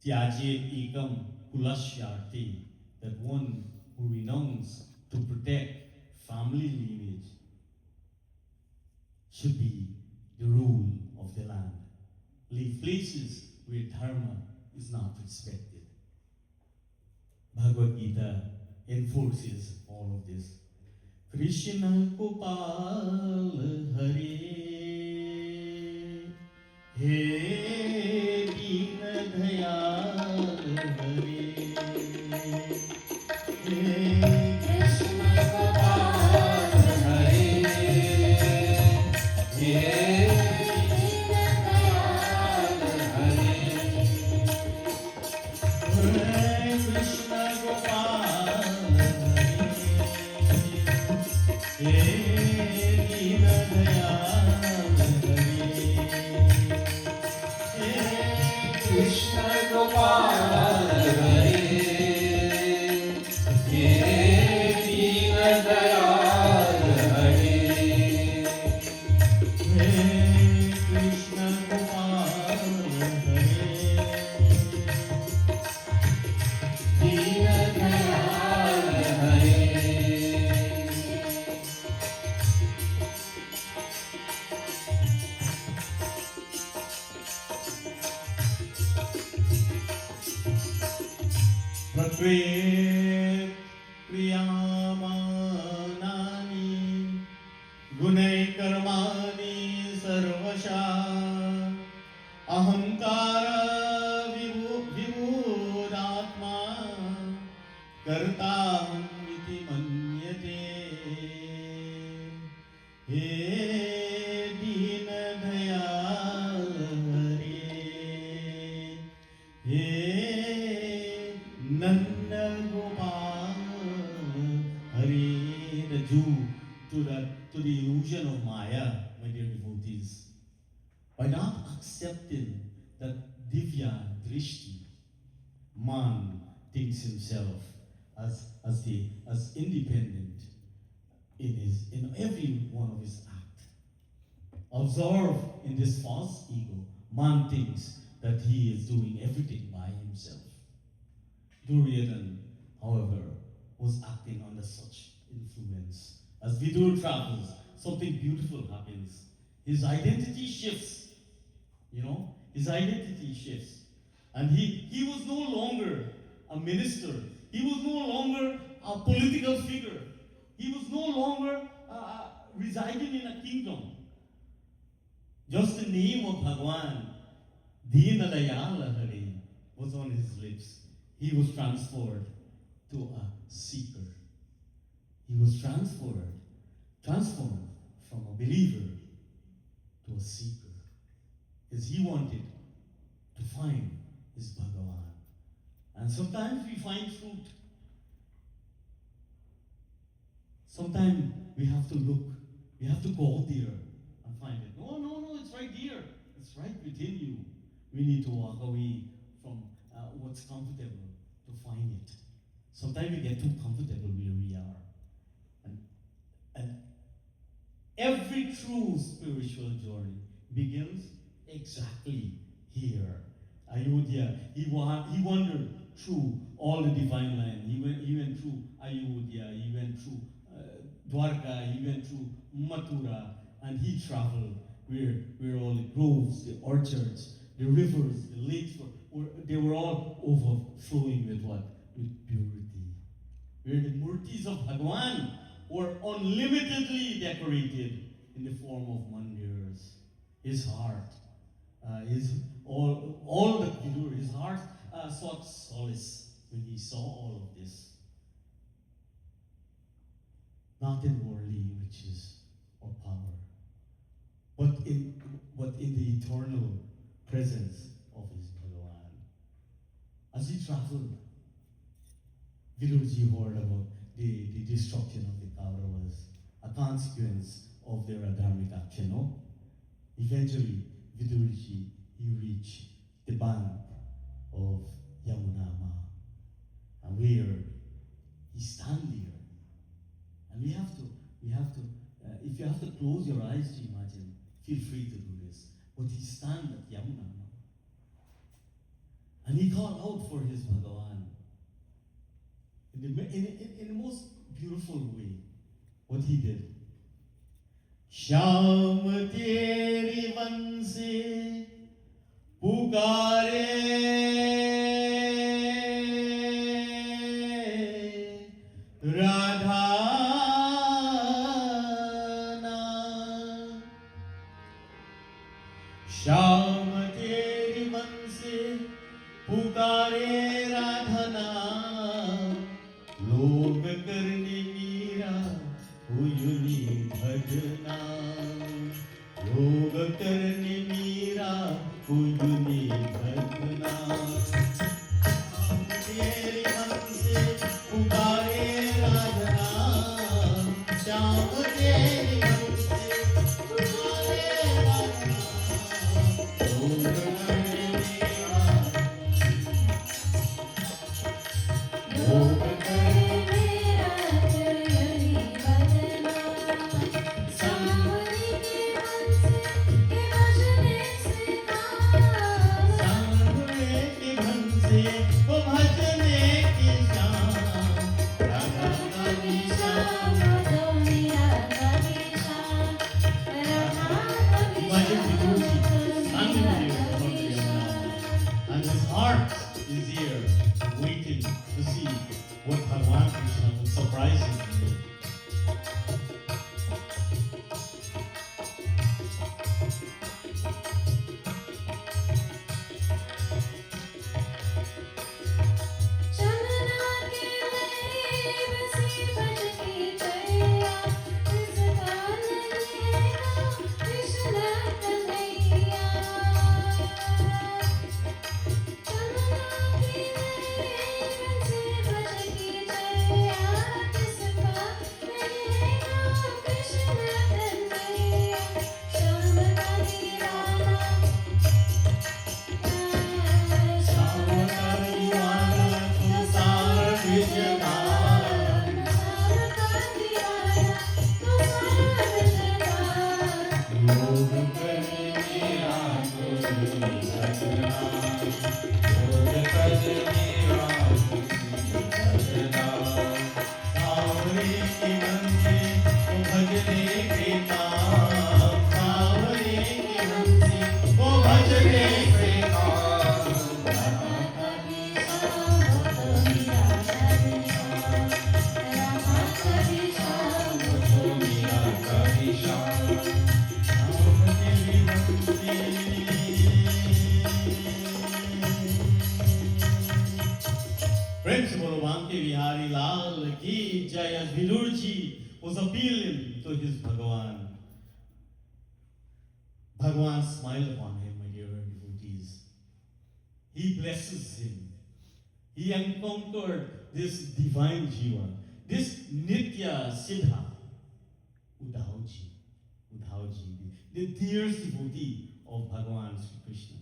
Tyaje ekam kulashyarti, that one who renounced to protect family lineage should be the rule of the land. Leave places where dharma is not respected. Bhagavad Gita enforces all of this. Krishna Gopal Hare, He Deen Dayal Hare, Krishna Gopal Hare, He Krishna Gopal Krishna Gopal Hare, Deen Dayal Hare, Krishna Gopal Deen Dayal Hare. Prakriti Priyamani Gunai Karmani Sarvasha Ahankara Vibhudatma Kartaham iti manyate He Deen Dayal Hare He Nanda Gopal Hare, the Jew to the illusion of Maya, my dear devotees, by not accepting that Divya drishti. Man thinks himself as independent in every one of his acts. Observe in this false ego, man thinks that he is doing everything by himself. Duryodhana, however, was acting under such influence. As Vidur travels, something beautiful happens. His identity shifts. His identity shifts. And he was no longer a minister. He was no longer a political figure. He was no longer residing in a kingdom. Just the name of Bhagwan, Deenadayal Hari, was on his lips. He was transferred to a seeker. He was transformed from a believer to a seeker. Because he wanted to find his Bhagavan. And sometimes we find truth. Sometimes we have to look, we have to go out there and find it. No, it's right here. It's right within you. We need to walk away from what's comfortable to find it. Sometimes we get too comfortable where we are. And every true spiritual journey begins exactly here. Ayodhya, he wandered through all the divine land. He went through Ayodhya, he went through Dwarka, he went through Mathura, and he traveled where all the groves, the orchards, the rivers, the lakes they were all overflowing with what? With purity. Where the murtis of Bhagwan were unlimitedly decorated in the form of mandirs. His heart, all that he do, his heart sought solace when he saw all of this. Not in worldly riches or power, but in the eternal presence of his Bhagavan. As he traveled, Vidurji heard about the destruction of the Kauravas, a consequence of their adharmic action. No? Eventually, Vidurji, he reached the bank of Yamuna, and where he stand there. And we have to, if you have to close your eyes to imagine, feel free to do this. But he stand at Yamuna, and he called out for his Bhagavan in the most beautiful way. What he did. Shyam teri vanse pukare Radha na Shyam teri vanse pukare Radhana log karne meera huyuni bhajna log karne meera huyuni bhajna teri hamse pukare Radhana Shyam teri hamse pukare Radhana log karne meera log and his heart is here, waiting to see what Bhagavan Krishna will surprise him with. Principal Banki Vihari Lal Ki Jai, as Vidurji was appealing to his Bhagavan. Bhagavan smiled upon him, my dear devotees. He blesses him. He encountered this divine Jiva, this Nitya Siddha, Uddhavji, the dearest devotee of Bhagavan Sri Krishna.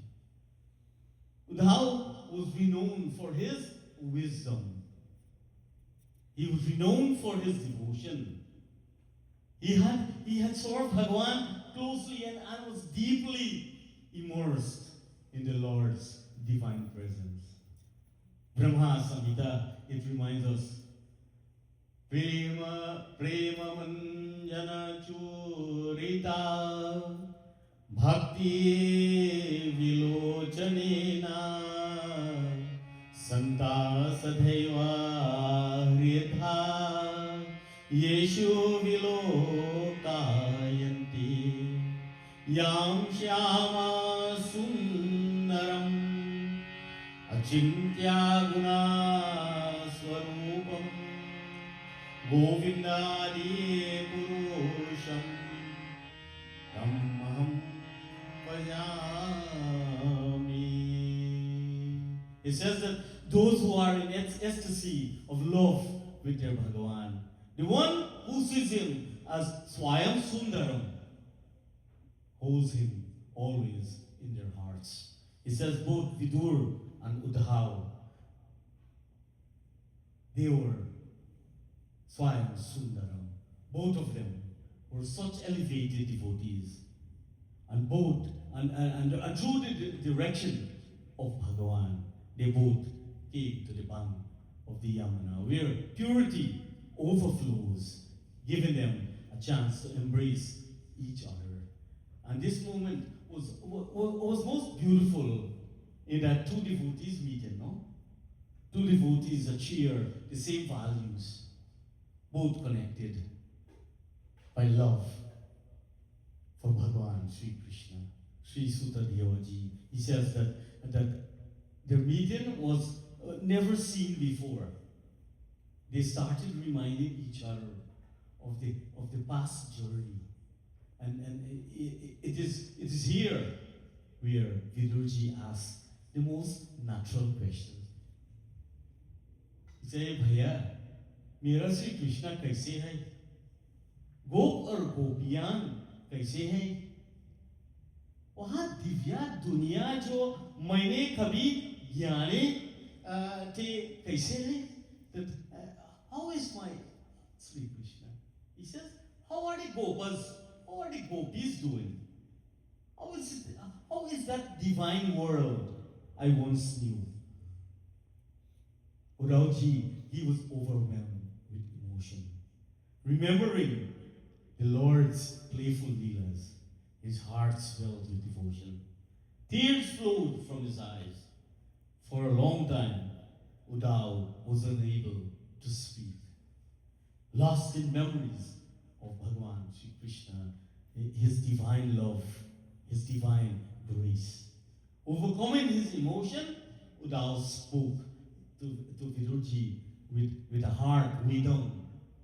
Uddhav was renowned for his wisdom. He was renowned for his devotion. He had served Bhagavan closely and was deeply immersed in the Lord's divine presence. Brahma Samhita, it reminds us, Prema Manjana Churita Bhakti Vilochanena Santa Sadhaiva Hridha Yeshu Vilokayanti Yam Shyama Sundaram Achintya Guna Swarupam Govindadi Purusham Tamaham Pajami. It says that those who are in ecstasy of love with their Bhagavan, the one who sees him as Swayam Sundaram, holds him always in their hearts. It says both Vidur and Uddhav, they were Swayam Sundaram. Both of them were such elevated devotees. And both, and through the direction of Bhagavan, they both came to the bank of the Yamuna, where purity overflows, giving them a chance to embrace each other. And this moment was most beautiful in that two devotees meeting, no? Two devotees that share the same values, both connected by love for Bhagavan Sri Krishna. Sri Sutta Devaji, he says that their meeting was never seen before. They started reminding each other of the past journey. And it is here where Vidurji asks the most natural questions. He says, Bhaiya, मेरा श्री कृष्णा कैसे है? गोप और गोपियां कैसे हैं? वहां दिव्या दुनिया जो मैंने कभी जाने थे कैसे हैं? How is my Sri Krishna? He says, how are the gopas? How are the gopis doing? How is that divine world I once knew? Uddhavji, he was overwhelmed with emotion. Remembering the Lord's playful leelas, his heart swelled with devotion. Tears flowed from his eyes. For a long time, Uddhav was unable to speak. Lost in memories of Bhagavan Sri Krishna, his divine love, his divine grace. Overcoming his emotion, Uddhav spoke to Vidurji with a heart weighed down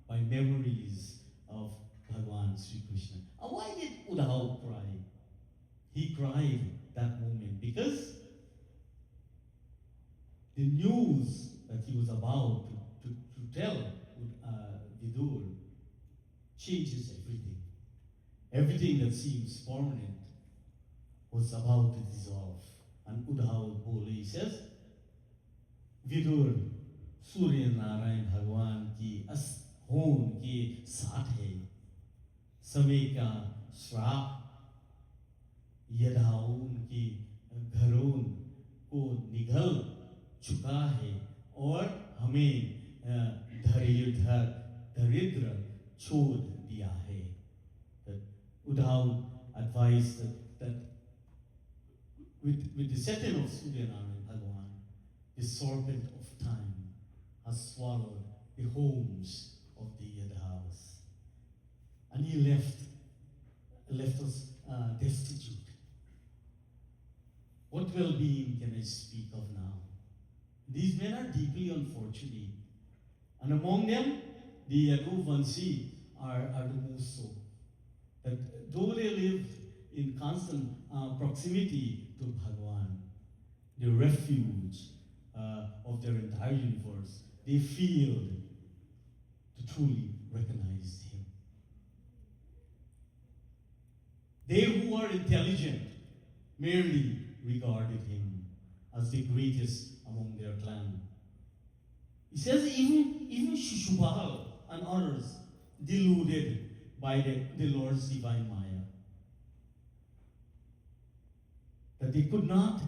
by memories of Bhagavan Sri Krishna. And why did Uddhav cry? He cried that moment because the news that he was about to tell Vidur changes everything. Everything that seems permanent was about to dissolve. And Uddhav Bole, he says, Vidur, Surya Narayan Bhagwan ki hoon ke saath hai. समय का श्राप यदा उनके घरों और हमें दरिद्र छोड़ दिया है. Uddhav advised that with the setting of Suryanarayan Bhagavan, the serpent of time has swallowed the homes of the Yadavas. And he left us destitute. What well-being can I speak of now? These men are deeply unfortunate. And among them, the Yadu-Vansi are the most so. That though they live in constant proximity to Bhagavan, the refuge of their entire universe, they failed to truly recognize him. They who are intelligent merely regarded him as the greatest among their clan. He says even Shishubal and others deluded by the Lord's divine Maya, that they could not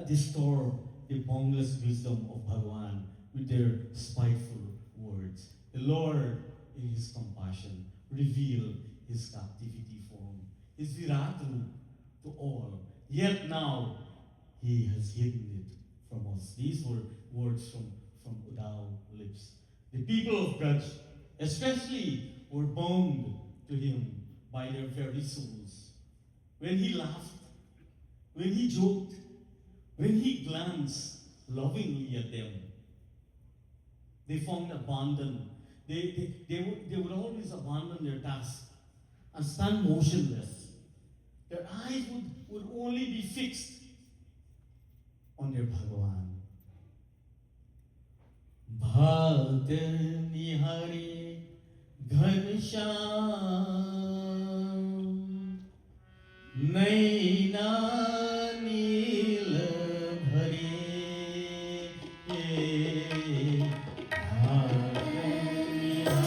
disturb the boundless wisdom of Bhagavan with their spiteful words. The Lord, in his compassion, revealed his captivity form, his Viratru to all. Yet now, he has hidden it from us. These were words from Uddhav lips. The people of Braj, especially, were bound to him by their very souls. When he laughed, when he joked, when he glanced lovingly at them, they found abandon. They would always abandon their task and stand motionless. Their eyes would only be fixed on their Bhagavan. Bhakt nihare ghanshyam naina neel bhare bhakt nihare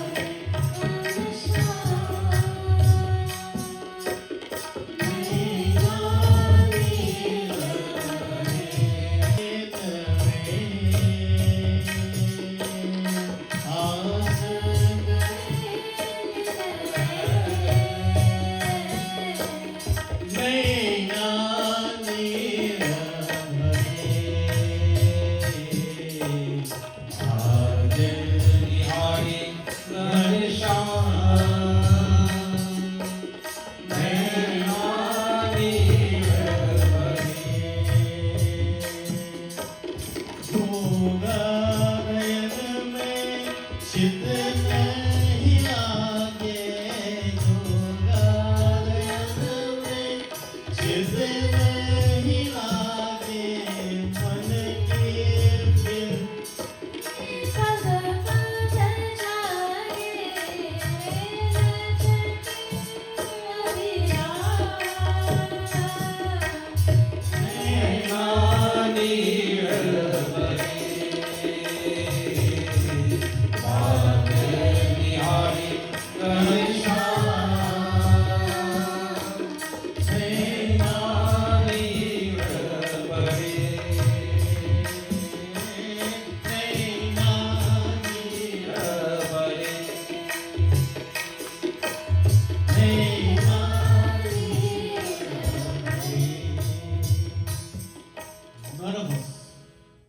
None of us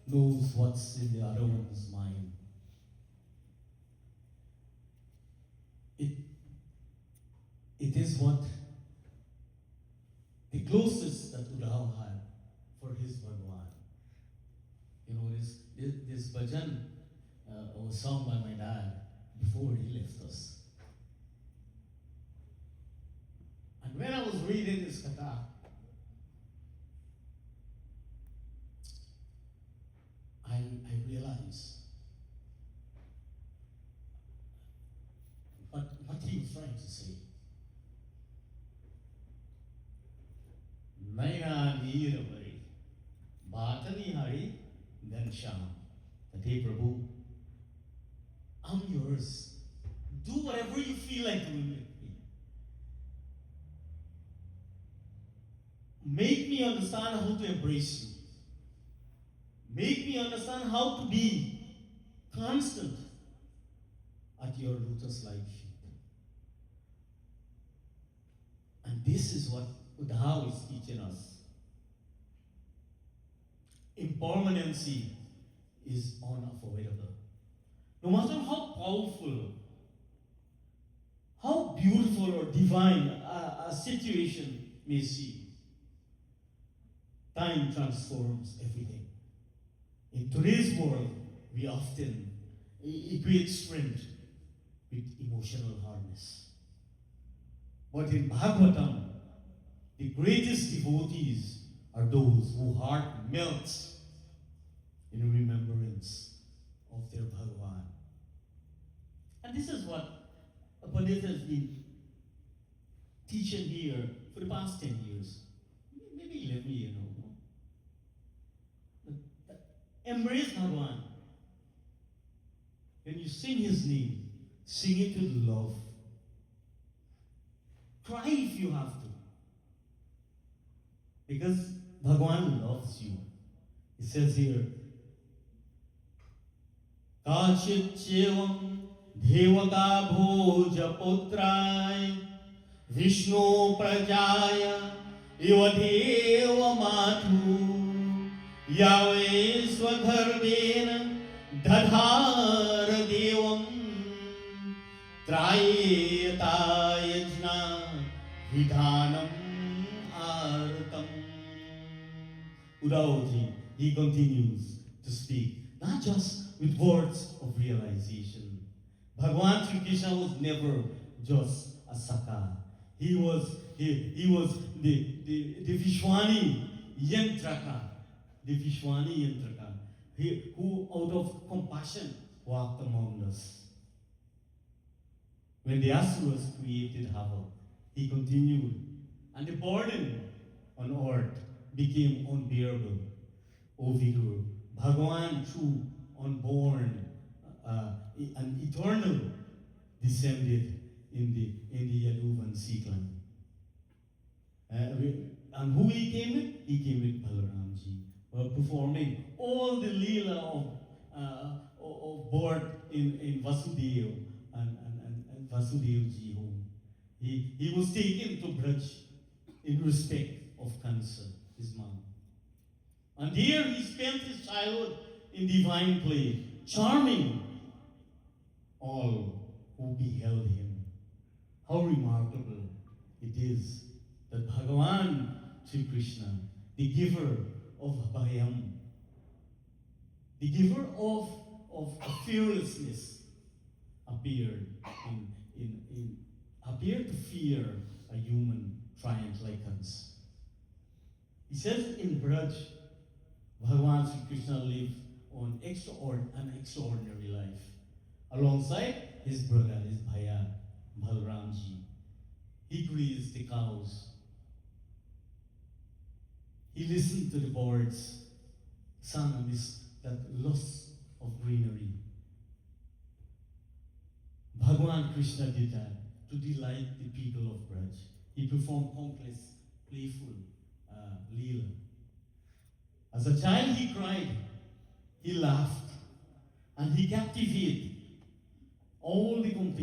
knows what's in the other one's mind. It is what the closest that Uddhav had for his Bhagavan. You know, this bhajan was sung by my dad before he left us. And when I was reading this Katha, I realized what he was trying to say. Naina neer bari, batani hari gansham. That hey Prabhu, I'm yours. Do whatever you feel like doing with me. Make me understand how to embrace you. Make me understand how to be constant at your lotus-like feet. And this is what Uddhav is teaching us. Impermanency is unavoidable. No matter how powerful, how beautiful or divine a situation may seem, time transforms everything. In today's world, we often equate strength with emotional hardness. But in Bhagavatam, the greatest devotees are those whose heart melts in remembrance of their Bhagavan. And this is what a Pandit has been teaching here for the past 10 years, maybe 11 years now. Embrace Bhagavan. When you sing his name, sing it with love. Cry if you have to. Because Bhagavan loves you. It says here, Kachit chevam devaka bhoja putray Vishnu prajaya ivadeva matu Yahweh swadharvena dadhar devam Trayeta yajna vidhanam artam. Uddhavji, he continues to speak, not just with words of realization. Bhagavan Sri Krishna was never just a Saka. He was the Vishwani Yantraka. The Vishwani Yantraka. Who out of compassion walked among us. When the Asuras created havoc, he continued, and the burden on earth became unbearable. O Vidur, Bhagavan, true, unborn, and eternal, descended in the Yaduvan Siklan. And who he came with? He came with Balaramji, performing all the Leela of birth in Vasudeva and Vasudevji home. He was taken to Braj in respect of Kansa, his mom. And here he spent his childhood in divine play, charming all who beheld him. How remarkable it is that Bhagavan Sri Krishna, the giver of Bhayam, the giver of fearlessness, appeared to fear a human triumph like us. He says in Braj, Bhagavan Sri Krishna lived an extraordinary life alongside his brother, his Bhaya, Balaramji. He grazed the cows. He listened to the birds, sang amidst that lust of greenery. Bhagavan Krishna did that to delight the people of Braj. He performed countless playful leela. As a child he cried, he laughed, and he captivated all the complaining